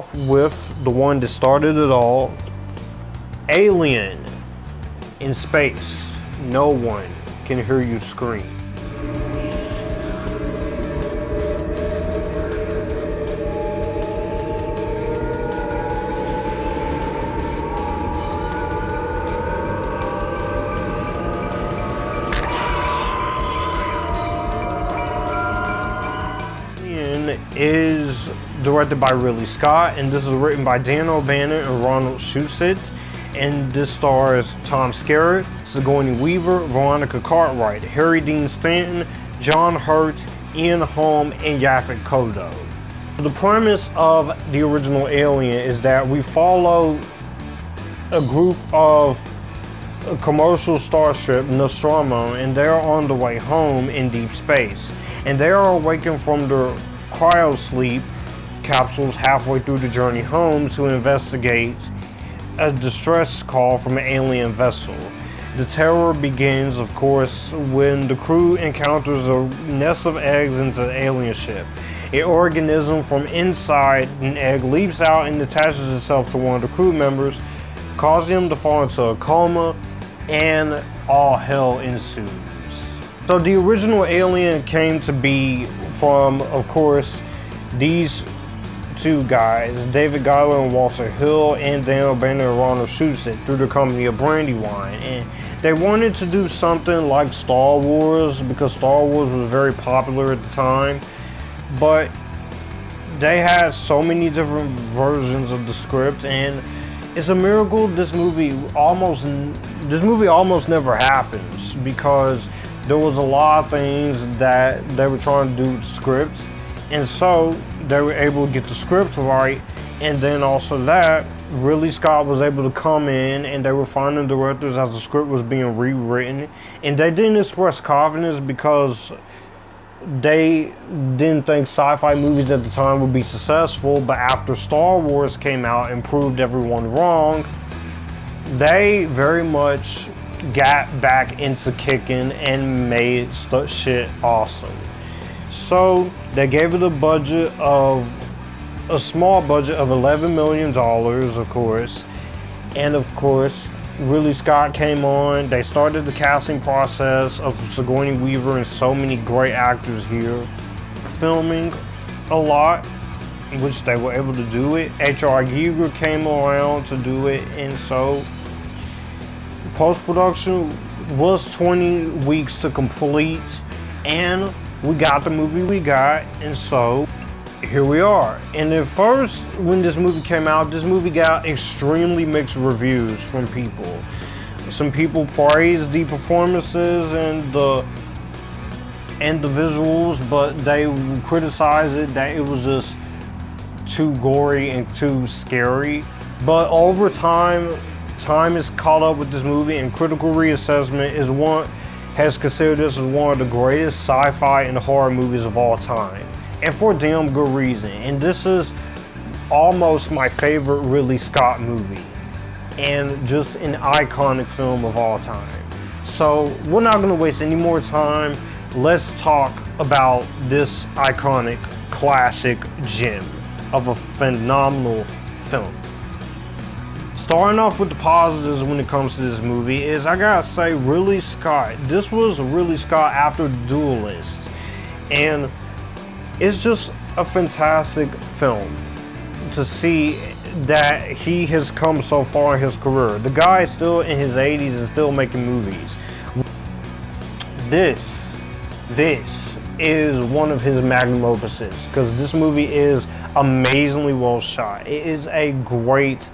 off with the one that started it all. Alien in space. No one can hear you scream. Is directed by Ridley Scott, and this is written by Dan O'Bannon and Ronald Shusett, and this stars Tom Skerritt, Sigourney Weaver, Veronica Cartwright, Harry Dean Stanton, John Hurt, Ian Holm, and Yaphet Kotto. The premise of the original Alien is that we follow a group of a commercial starship, Nostromo, and they're on the way home in deep space, and they are awakened from their cryo-sleep capsules halfway through the journey home to investigate a distress call from an alien vessel. The terror begins, of course, when the crew encounters a nest of eggs into the alien ship. An organism from inside an egg leaps out and attaches itself to one of the crew members, causing him to fall into a coma, and all hell ensues. So the original Alien came to be from, of course, these two guys, David Giler and Walter Hill, and Dan O'Bannon and Ronald Shusett, through the company of Brandywine. And they wanted to do something like Star Wars, because Star Wars was very popular at the time, but they had so many different versions of the script, and it's a miracle this movie almost never happens, because there was a lot of things that they were trying to do with the script, and so they were able to get the script right, and then also that Ridley Scott was able to come in and they were finding directors as the script was being rewritten, and they didn't express confidence because they didn't think sci-fi movies at the time would be successful, but after Star Wars came out and proved everyone wrong, they very much got back into kicking and made shit awesome. So they gave it a small budget of $11 million, of course, and of course Ridley Scott came on. They started the casting process of Sigourney Weaver and so many great actors here, filming a lot, which they were able to do it. H.R. Giger came around to do it, and so post-production was 20 weeks to complete, and we got the movie we got, and so here we are. And at first, when this movie came out, this movie got extremely mixed reviews from people. Some people praised the performances and the visuals, but they criticized it that it was just too gory and too scary. But over time has caught up with this movie, and critical reassessment has considered this as one of the greatest sci-fi and horror movies of all time, and for damn good reason. And this is almost my favorite Ridley Scott movie, and just an iconic film of all time. So we're not going to waste any more time. Let's talk about this iconic classic gem of a phenomenal film. Starting off with the positives when it comes to this movie is, I gotta say, Ridley Scott. This was Ridley Scott after Duelist, and it's just a fantastic film to see that he has come so far in his career. The guy is still in his 80s and still making movies. This is one of his magnum opuses, because this movie is amazingly well shot. It is a great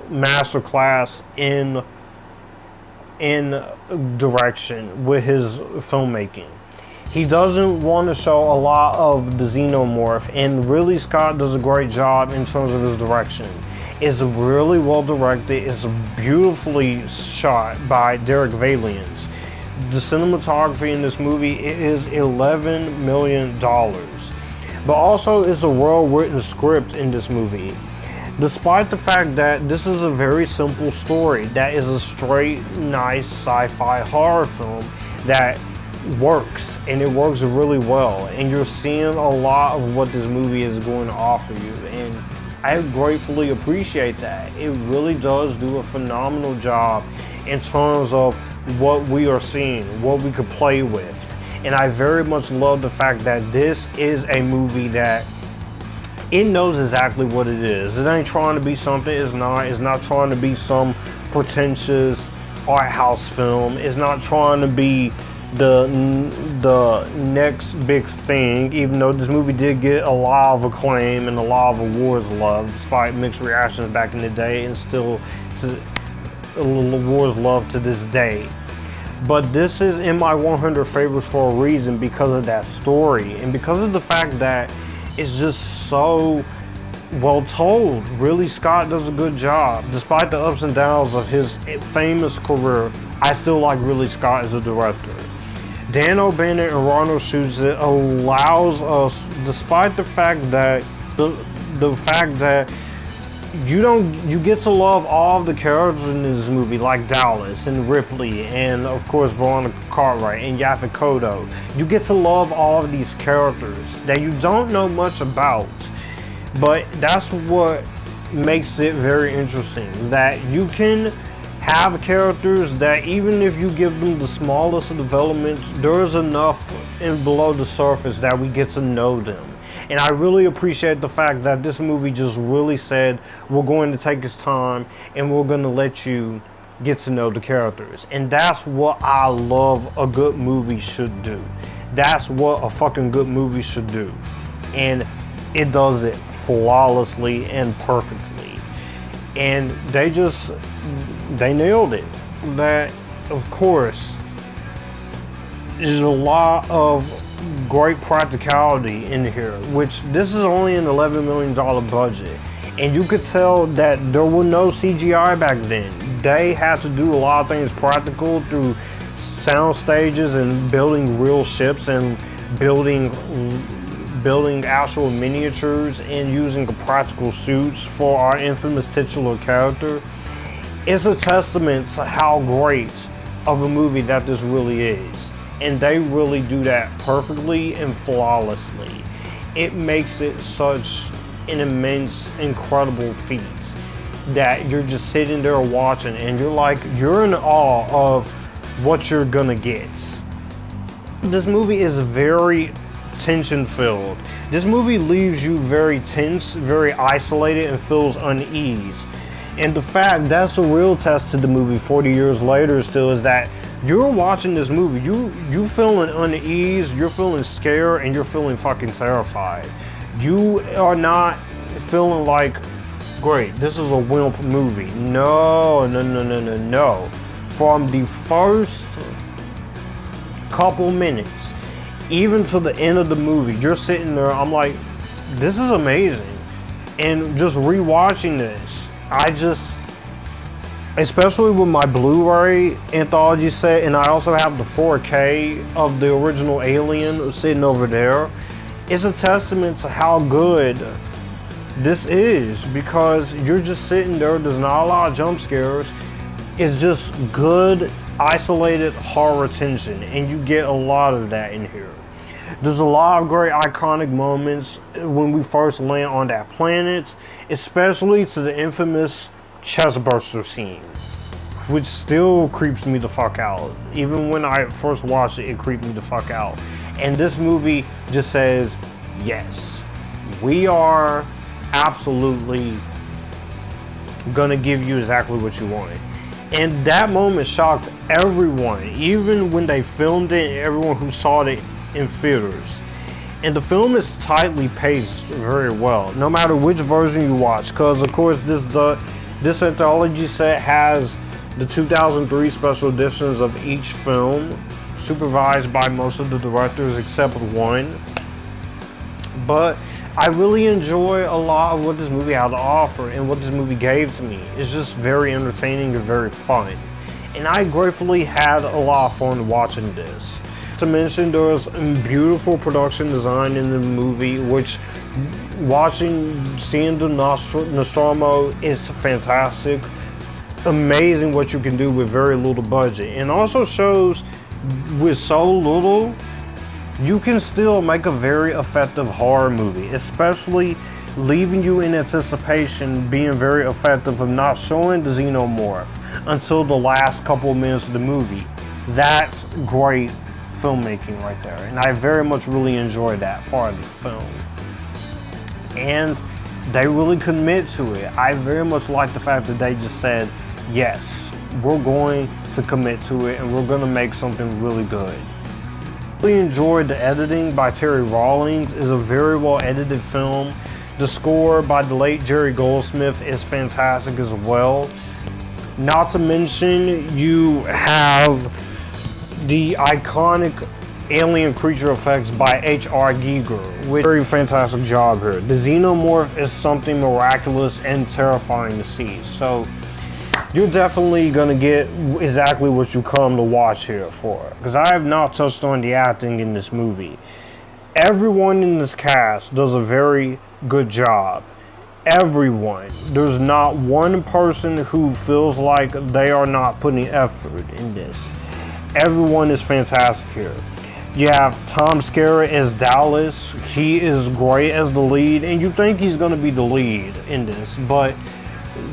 masterclass in direction with his filmmaking. He doesn't want to show a lot of the xenomorph, and Ridley Scott does a great job in terms of his direction. It's really well directed. It's beautifully shot by Derek Valiant. The cinematography in this movie is $11 million, but also it's a well-written script in this movie. Despite the fact that this is a very simple story, that is a straight, nice sci-fi horror film that works, and it works really well, and you're seeing a lot of what this movie is going to offer you. And I gratefully appreciate that. It really does do a phenomenal job in terms of what we are seeing, what we could play with. And I very much love the fact that this is a movie that it knows exactly what it is. It ain't trying to be something it's not. It's not trying to be some pretentious art house film. It's not trying to be the next big thing, even though this movie did get a lot of acclaim and a lot of awards love, despite mixed reactions back in the day, and still awards love to this day. But this is in my 100 favorites for a reason, because of that story and because of the fact that it's just so well told. Ridley Scott does a good job. Despite the ups and downs of his famous career, I still like Ridley Scott as a director. Dan O'Bannon and Ronald shoots it allows us, despite the fact that you get to love all of the characters in this movie, like Dallas and Ripley and of course Veronica Cartwright and Yaphet Kotto. You get to love all of these characters that you don't know much about, but that's what makes it very interesting, that you can have characters that even if you give them the smallest of developments, there's enough in below the surface that we get to know them. And I really appreciate the fact that this movie just really said, we're going to take its time and we're going to let you get to know the characters. And that's what I love a good movie should do. That's what a fucking good movie should do. And it does it flawlessly and perfectly. And they nailed it. That, of course, there's a lot of great practicality in here, which this is only an $11 million budget. And you could tell that there were no CGI back then. They had to do a lot of things practical through sound stages and building real ships and building actual miniatures and using the practical suits for our infamous titular character. It's a testament to how great of a movie that this really is. And they really do that perfectly and flawlessly. It makes it such an immense, incredible feat that you're just sitting there watching and you're in awe of what you're gonna get. This movie is very tension filled. This movie leaves you very tense, very isolated, and feels unease. And the fact that's a real test to the movie 40 years later still is that you're watching this movie, you feeling unease, you're feeling scared, and you're feeling fucking terrified. You are not feeling like, great, this is a wimp movie. No. From the first couple minutes, even to the end of the movie, you're sitting there, I'm like, this is amazing. And just rewatching this, especially with my Blu-ray anthology set, and I also have the 4K of the original Alien sitting over there, it's a testament to how good this is, because you're just sitting there, there's not a lot of jump scares, it's just good, isolated horror tension, and you get a lot of that in here. There's a lot of great iconic moments when we first land on that planet, especially to the infamous chestburster scene, which still creeps me the fuck out. Even when I first watched it, it creeped me the fuck out. And this movie just says, yes, we are absolutely gonna give you exactly what you wanted. And that moment shocked everyone, even when they filmed it, and everyone who saw it in theaters. And the film is tightly paced very well, no matter which version you watch, because of course this anthology set has the 2003 special editions of each film, supervised by most of the directors except one. But I really enjoy a lot of what this movie had to offer and what this movie gave to me. It's just very entertaining and very fun. And I gratefully had a lot of fun watching this. To mention, there was beautiful production design in the movie, which seeing the Nostromo is fantastic. Amazing what you can do with very little budget, and also shows with so little you can still make a very effective horror movie, especially leaving you in anticipation, being very effective of not showing the xenomorph until the last couple of minutes of the movie. That's great filmmaking right there, and I very much really enjoyed that part of the film. And they really commit to it. I very much like the fact that they just said, yes, we're going to commit to it and we're going to make something really good. I really enjoyed the editing by Terry Rawlings. It's a very well edited film. The score by the late Jerry Goldsmith is fantastic as well. Not to mention, you have the iconic alien creature effects by H.R. Giger, with a very fantastic job here. The xenomorph is something miraculous and terrifying to see. So you're definitely gonna get exactly what you come to watch here for. Because I have not touched on the acting in this movie. Everyone in this cast does a very good job. Everyone. There's not one person who feels like they are not putting effort in this. Everyone is fantastic here. You have Tom Skerritt as Dallas. He is great as the lead, and you think he's going to be the lead in this, but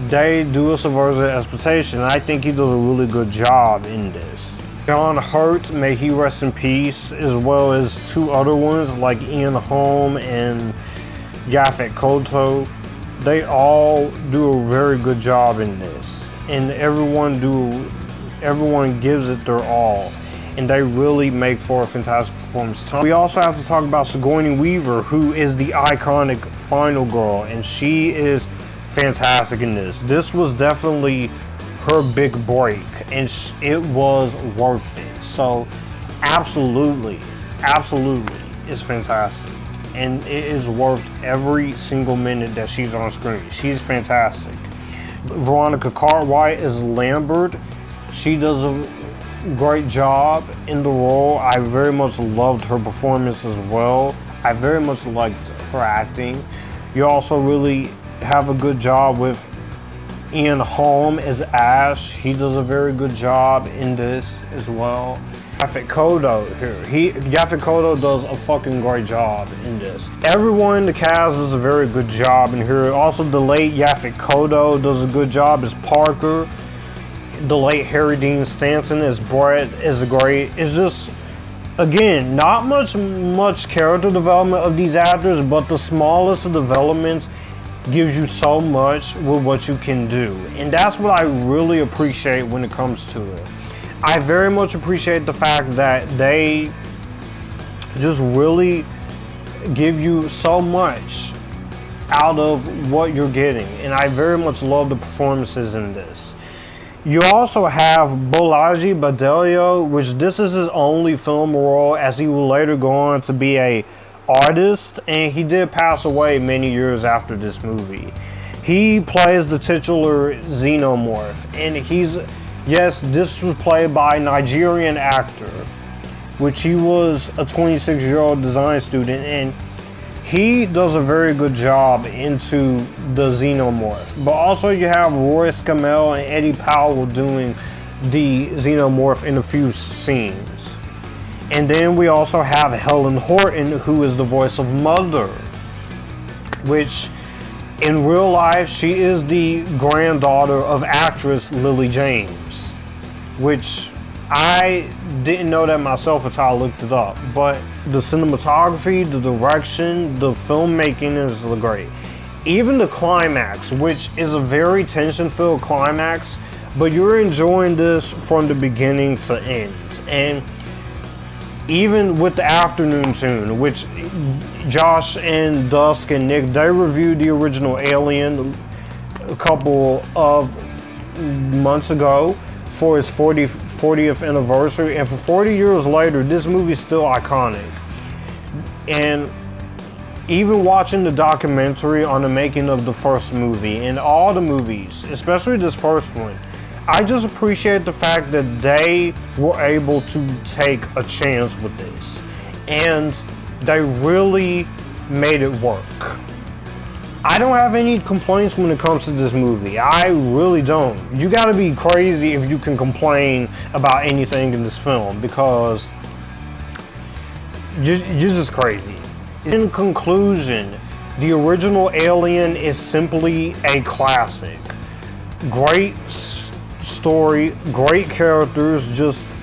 they do a subversive expectation. I think he does a really good job in this. John Hurt, may he rest in peace, as well as two other ones like Ian Holm and Yaphet Kotto. They all do a very good job in this, and everyone gives it their all, and they really make for a fantastic performance. We also have to talk about Sigourney Weaver, who is the iconic final girl, and she is fantastic in this. This was definitely her big break, and it was worth it. So absolutely it's fantastic, and it is worth every single minute that she's on screen. She's fantastic. Veronica Cartwright is Lambert. She does a great job in the role. I very much loved her performance as well. I very much liked her acting. You also really have a good job with Ian Holm as Ash. He does a very good job in this as well. Yaphet Kotto here. Yaphet Kotto does a fucking great job in this. Everyone in the cast does a very good job in here. Also, the late Yaphet Kotto does a good job as Parker. The late Harry Dean Stanton as Brett is great. It's just, again, not much character development of these actors, but the smallest of developments gives you so much with what you can do. And that's what I really appreciate when it comes to it. I very much appreciate the fact that they just really give you so much out of what you're getting. And I very much love the performances in this. You also have Bolaji Badelio, which this is his only film role, as he will later go on to be an artist, and he did pass away many years after this movie. He plays the titular xenomorph, and yes, this was played by a Nigerian actor, which he was a 26-year-old design student, and he does a very good job into the xenomorph. But also you have Roy Scamell and Eddie Powell doing the xenomorph in a few scenes. And then we also have Helen Horton, who is the voice of Mother, which in real life, she is the granddaughter of actress Lily James, which I didn't know that myself until I looked it up. But the cinematography, the direction, the filmmaking is great. Even the climax, which is a very tension-filled climax, but you're enjoying this from the beginning to end. And even with the afternoon tune, which Josh and Dusk and Nick, they reviewed the original Alien a couple of months ago for its 40th anniversary, and for 40 years later, this movie is still iconic. And even watching the documentary on the making of the first movie and all the movies, especially this first one, I just appreciate the fact that they were able to take a chance with this, and they really made it work. I don't have any complaints when it comes to this movie. I really don't. You gotta be crazy if you can complain about anything in this film, because you're just crazy. In conclusion, The original Alien is simply a classic. Great story, great characters, just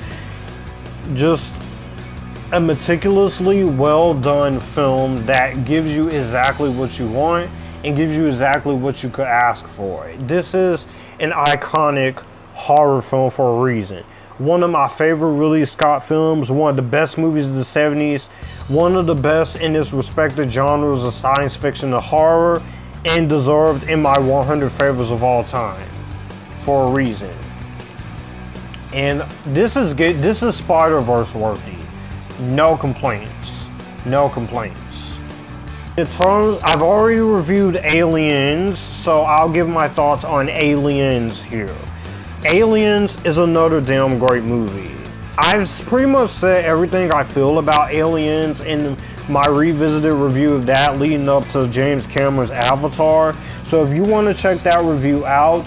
a meticulously well done film that gives you exactly what you want and gives you exactly what you could ask for. This is an iconic horror film for a reason. One of my favorite Ridley Scott films, one of the best movies of the 70s, one of the best in its respective genres of science fiction and horror, and deserved in my 100 favorites of all time for a reason. And this is good. This is Spider-Verse worthy. No complaints. No complaints. In terms, I've already reviewed Aliens, so I'll give my thoughts on Aliens here. Aliens is another damn great movie. I've pretty much said everything I feel about Aliens in my revisited review of that leading up to James Cameron's Avatar. So if you want to check that review out,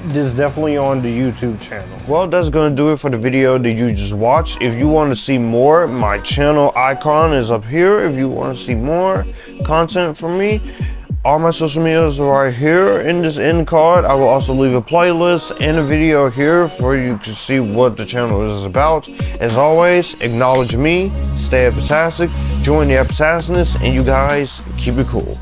this is definitely on the YouTube channel. Well, that's going to do it for the video that you just watched. If you want to see more, my channel icon is up here. If you want to see more content from me, all my social medias are right here in this end card. I will also leave a playlist and a video here for you to see what the channel is about. As always, acknowledge me, stay epictastic, join the Epictasticness, and you guys keep it cool.